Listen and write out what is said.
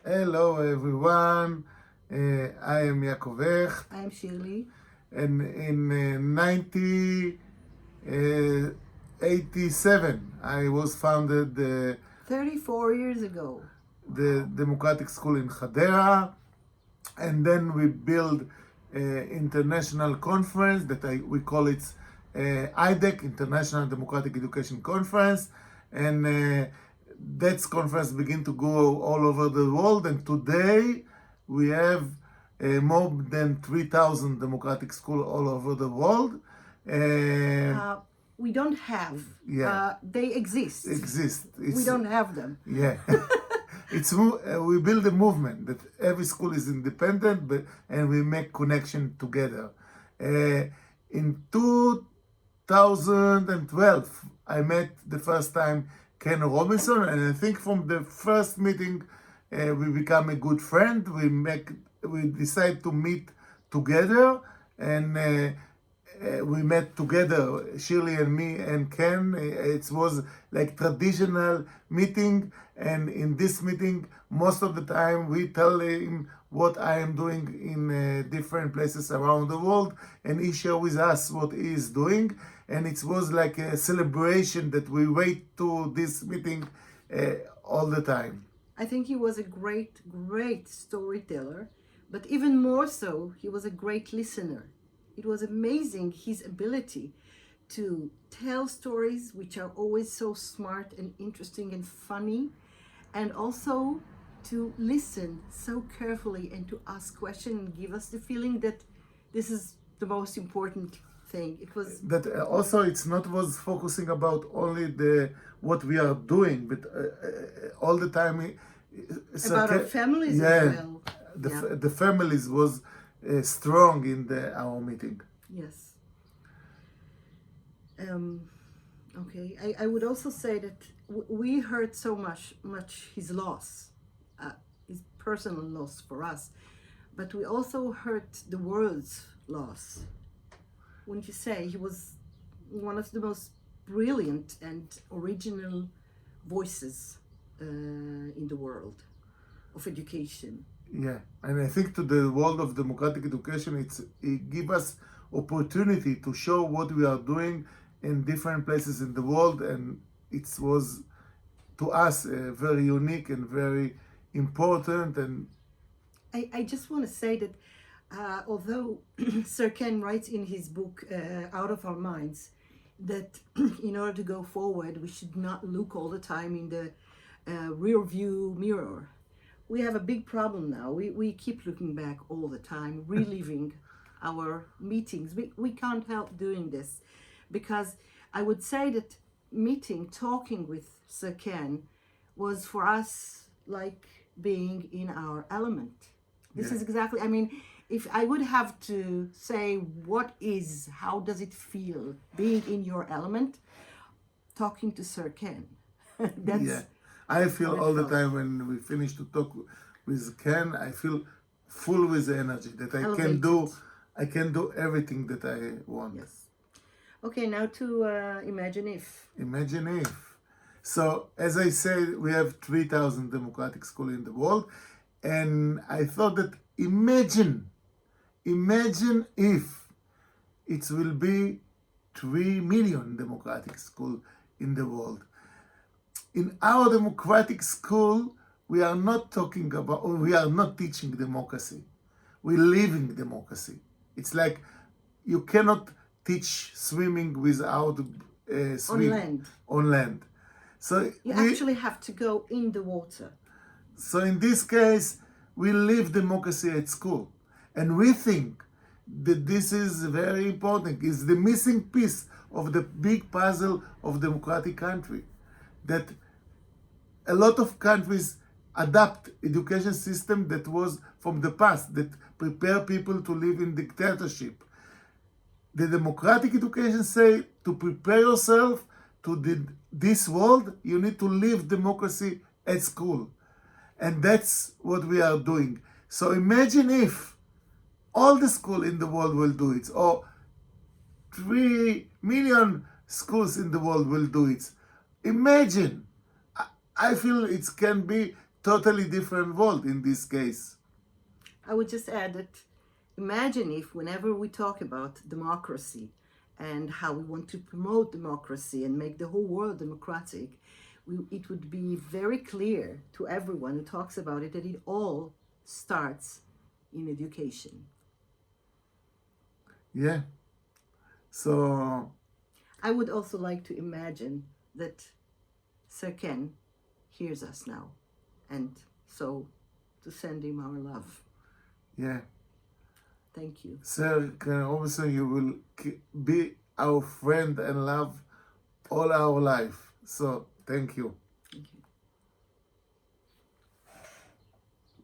Hello everyone, I am Yaakov I am Shirley. and in 1987 I was founded 34 years ago. the Democratic School in Hadera, and then we built international conference that we call it IDEC, International Democratic Education Conference, and that conference begin to go all over the world, and today we have more than 3,000 democratic schools all over the world. We don't have. Yeah. They exist. We don't have them. Yeah. We build a movement that every school is independent, and we make connection together. In 2012, I met the first time Ken Robinson, and I think from the first meeting, we become a good friend. We decide to meet together, and we met together, Shirley and me and Ken. It was like traditional meeting, and in this meeting, most of the time we tell him what I am doing in different places around the world, and he share with us what he is doing. And it was like a celebration that we wait to this meeting all the time. I think he was a great storyteller, but even more so, he was a great listener. It was amazing his ability to tell stories which are always so smart and interesting and funny, and also to listen so carefully and to ask questions and give us the feeling that this is the most important thing. It was that also it's not was focusing about only what we are doing, but all the time about our families as well. The families was strong in our meeting. Yes. Okay. I would also say that we heard so much his loss, his personal loss for us, but we also heard the world's loss. Wouldn't you say? He was one of the most brilliant and original voices in the world of education. Yeah, and I think to the world of democratic education, it gives us opportunity to show what we are doing in different places in the world, and it was to us very unique and very important. And I just want to say that although Sir Ken writes in his book Out of Our Minds that in order to go forward, we should not look all the time in the rear view mirror. We have a big problem now. We keep looking back all the time, reliving our meetings. We can't help doing this, because I would say that talking with Sir Ken was for us like being in our element. This is exactly, I mean, if I would have to say how does it feel being in your element, talking to Sir Ken. I feel all the time when we finish to talk with Ken, I feel full with the energy that I can do everything that I want. Yes. Okay, now to Imagine If. Imagine if. So, as I said, we have 3,000 democratic schools in the world, and I thought that imagine if it will be 3 million democratic schools in the world. In our democratic school, we are not teaching democracy. We're living democracy. It's like you cannot teach swimming without swimming on land. So you actually have to go in the water. So in this case, we live democracy at school. And we think that this is very important. It's the missing piece of the big puzzle of democratic country. That a lot of countries adapt education system that was from the past, that prepare people to live in dictatorship. The democratic education say to prepare yourself to this world, you need to live democracy at school. And that's what we are doing. So imagine if all the schools in the world will do it, or 3 million schools in the world will do it. Imagine. I feel it can be totally different world in this case. I would just add that imagine if whenever we talk about democracy and how we want to promote democracy and make the whole world democratic, it would be very clear to everyone who talks about it that it all starts in education. Yeah. So, I would also like to imagine that Sir Ken hears us now, and so to send him our love. yeah. Thank you. Sir, also you will be our friend and love all our life. So, thank you.